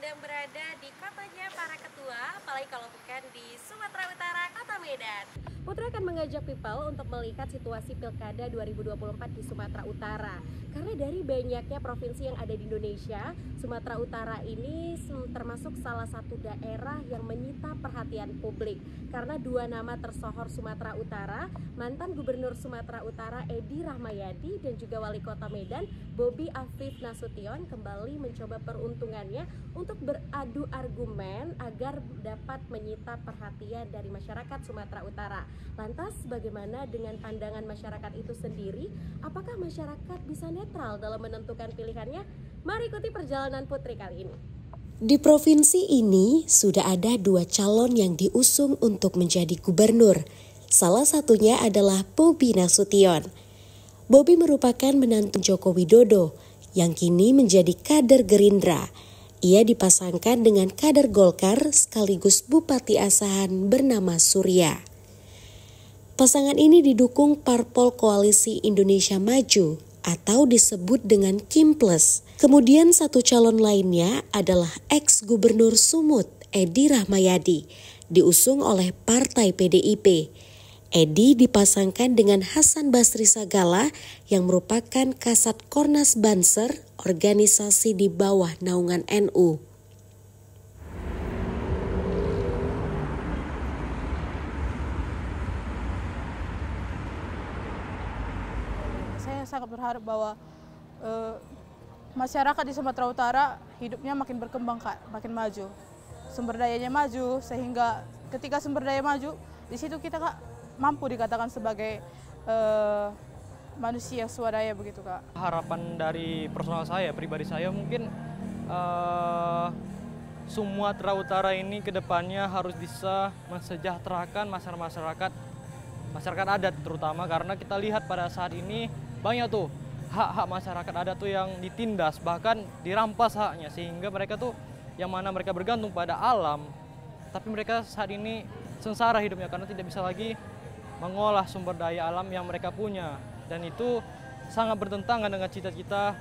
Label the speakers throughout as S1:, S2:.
S1: sedang berada di kotanya para ketua, apalagi kalau bukan di Sumatera Utara, Kota Medan. Putra akan mengajak people untuk melihat situasi Pilkada 2024 di Sumatera Utara. Karena dari banyaknya provinsi yang ada di Indonesia, Sumatera Utara ini termasuk salah satu daerah yang menyita perhatian publik. Karena dua nama tersohor Sumatera Utara, mantan Gubernur Sumatera Utara Edi Rahmayadi dan juga Wali Kota Medan Bobi Afif Nasution kembali mencoba peruntungannya untuk beradu argumen agar dapat menyita perhatian dari masyarakat Sumatera Utara. Lantas bagaimana dengan pandangan masyarakat itu sendiri? Apakah masyarakat bisa netral dalam menentukan pilihannya? Mari ikuti perjalanan Putri kali ini.
S2: Di provinsi ini sudah ada dua calon yang diusung untuk menjadi gubernur. Salah satunya adalah Bobi Nasution. Bobi merupakan menantu Joko Widodo yang kini menjadi kader Gerindra. Ia dipasangkan dengan kader Golkar sekaligus Bupati Asahan bernama Surya. Pasangan ini didukung parpol Koalisi Indonesia Maju atau disebut dengan Kim Plus. Kemudian satu calon lainnya adalah ex-gubernur Sumut Edi Rahmayadi, diusung oleh Partai PDIP. Edi dipasangkan dengan Hasan Basri Sagala yang merupakan Kasat Kornas Banser, organisasi di bawah naungan NU.
S3: Saya sangat berharap bahwa masyarakat di Sumatera Utara hidupnya makin berkembang, Kak, makin maju. Sumber dayanya maju, sehingga ketika sumber daya maju, di situ kita, Kak, mampu dikatakan sebagai manusia swadaya begitu, Kak.
S4: Harapan dari personal saya, pribadi saya mungkin Sumatera Utara ini ke depannya harus bisa mensejahterakan masyarakat adat terutama, karena kita lihat pada saat ini banyak tuh hak-hak masyarakat adat tuh yang ditindas, bahkan dirampas haknya, sehingga mereka tuh yang mana mereka bergantung pada alam, tapi mereka saat ini sengsara hidupnya karena tidak bisa lagi mengolah sumber daya alam yang mereka punya, dan itu sangat bertentangan dengan cita-cita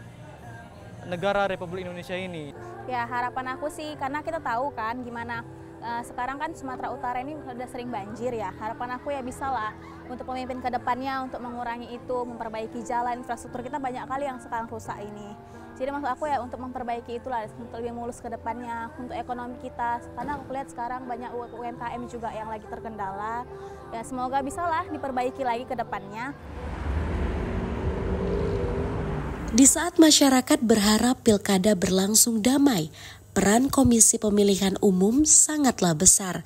S4: negara Republik Indonesia ini.
S5: Ya, harapan aku sih, karena kita tahu kan gimana sekarang kan Sumatera Utara ini sudah sering banjir ya. Harapan aku ya bisalah untuk pemimpin ke depannya untuk mengurangi itu, memperbaiki jalan, infrastruktur kita banyak kali yang sekarang rusak ini. Jadi maksud aku ya untuk memperbaiki itulah, untuk lebih mulus ke depannya, untuk ekonomi kita. Karena aku lihat sekarang banyak UMKM juga yang lagi terkendala. Ya semoga bisalah diperbaiki lagi ke depannya.
S2: Di saat masyarakat berharap pilkada berlangsung damai, peran Komisi Pemilihan Umum sangatlah besar.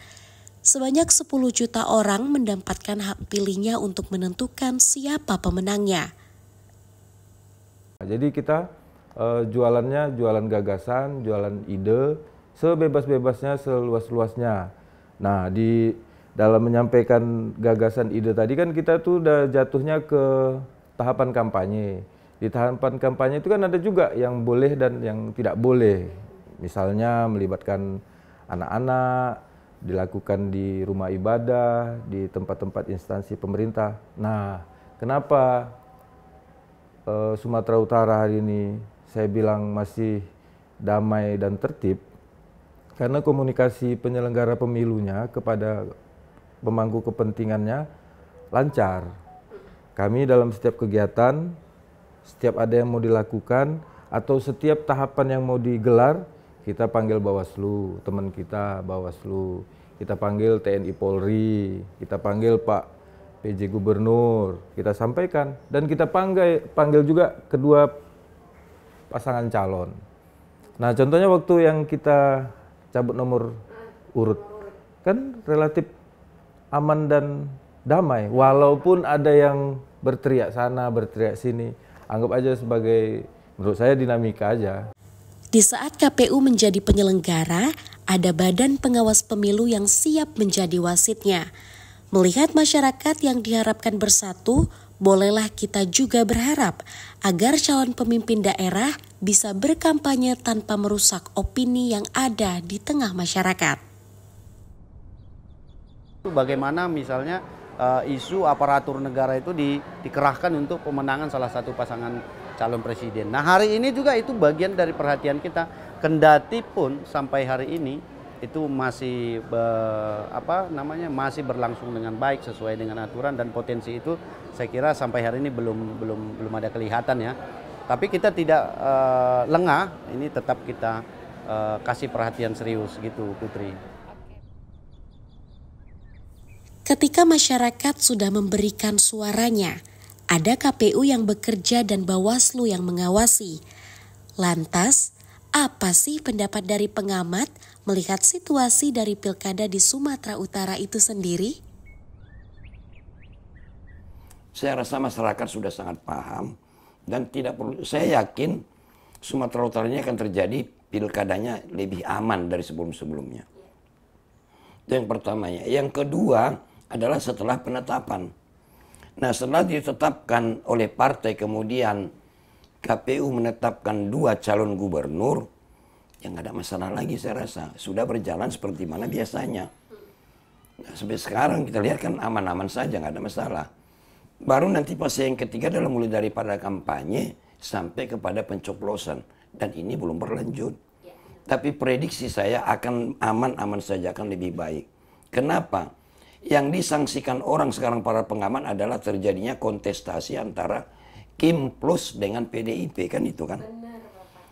S2: Sebanyak 10 juta orang mendapatkan hak pilihnya untuk menentukan siapa pemenangnya.
S6: Jadi kita jualannya jualan gagasan, jualan ide, sebebas-bebasnya, seluas-luasnya. Nah, di dalam menyampaikan gagasan ide tadi kan kita tuh udah jatuhnya ke tahapan kampanye. Di tahapan kampanye itu kan ada juga yang boleh dan yang tidak boleh. Misalnya melibatkan anak-anak, dilakukan di rumah ibadah, di tempat-tempat instansi pemerintah. Nah, kenapa Sumatera Utara hari ini saya bilang masih damai dan tertib? Karena komunikasi penyelenggara pemilunya kepada pemangku kepentingannya lancar. Kami dalam setiap kegiatan, setiap ada yang mau dilakukan, atau setiap tahapan yang mau digelar, kita panggil Bawaslu, teman kita Bawaslu, kita panggil TNI Polri, kita panggil Pak PJ Gubernur, kita sampaikan, dan kita panggil juga kedua pasangan calon. Nah, contohnya waktu yang kita cabut nomor urut, kan relatif aman dan damai, walaupun ada yang berteriak sana, berteriak sini, anggap aja sebagai, menurut saya, dinamika aja.
S2: Di saat KPU menjadi penyelenggara, ada badan pengawas pemilu yang siap menjadi wasitnya. Melihat masyarakat yang diharapkan bersatu, bolehlah kita juga berharap agar calon pemimpin daerah bisa berkampanye tanpa merusak opini yang ada di tengah masyarakat.
S7: Bagaimana misalnya isu aparatur negara itu dikerahkan untuk pemenangan salah satu pasangan calon presiden. Nah, hari ini juga itu bagian dari perhatian kita. Kendati pun sampai hari ini itu masih masih berlangsung dengan baik sesuai dengan aturan, dan potensi itu saya kira sampai hari ini belum ada kelihatan ya. Tapi kita tidak lengah, ini tetap kita kasih perhatian serius gitu, Putri.
S2: Ketika masyarakat sudah memberikan suaranya, ada KPU yang bekerja dan Bawaslu yang mengawasi. Lantas, apa sih pendapat dari pengamat melihat situasi dari pilkada di Sumatera Utara itu sendiri?
S8: Saya rasa masyarakat sudah sangat paham dan tidak perlu. Saya yakin Sumatera Utara ini akan terjadi pilkadanya lebih aman dari sebelum-sebelumnya. Itu yang pertamanya. Yang kedua adalah setelah penetapan. Nah, setelah ditetapkan oleh partai, kemudian KPU menetapkan 2 calon gubernur, yang ada masalah lagi saya rasa. Sudah berjalan seperti mana biasanya. Nah, sampai sekarang kita lihat kan aman-aman saja, nggak ada masalah. Baru nanti fase yang ketiga adalah mulai daripada kampanye sampai kepada pencoblosan. Dan ini belum berlanjut. Tapi prediksi saya akan aman-aman saja, akan lebih baik. Kenapa? Yang disangsikan orang sekarang para pengamat adalah terjadinya kontestasi antara Kim plus dengan PDIP, kan itu kan.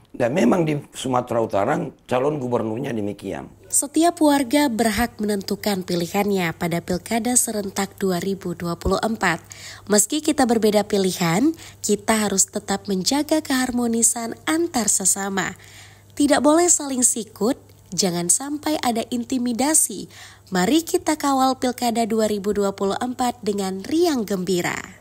S8: Dan memang di Sumatera Utara calon gubernurnya demikian.
S2: Setiap warga berhak menentukan pilihannya pada Pilkada serentak 2024. Meski kita berbeda pilihan, kita harus tetap menjaga keharmonisan antar sesama. Tidak boleh saling sikut, jangan sampai ada intimidasi. Mari kita kawal Pilkada 2024 dengan riang gembira.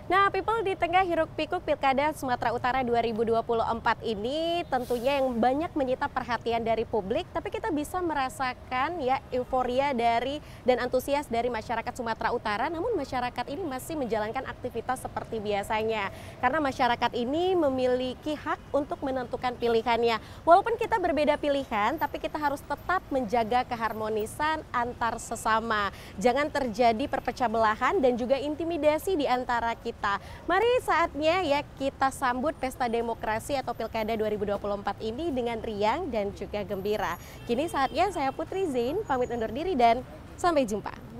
S1: Nah, people, di tengah hiruk-pikuk Pilkada Sumatera Utara 2024 ini tentunya yang banyak menyita perhatian dari publik, tapi kita bisa merasakan ya euforia dari dan antusias dari masyarakat Sumatera Utara, namun masyarakat ini masih menjalankan aktivitas seperti biasanya. Karena masyarakat ini memiliki hak untuk menentukan pilihannya. Walaupun kita berbeda pilihan, tapi kita harus tetap menjaga keharmonisan antar sesama. Jangan terjadi perpecah belahan dan juga intimidasi di antara kita. Mari saatnya ya kita sambut pesta demokrasi atau Pilkada 2024 ini dengan riang dan juga gembira. Kini saatnya saya Putri Zain pamit undur diri dan sampai jumpa.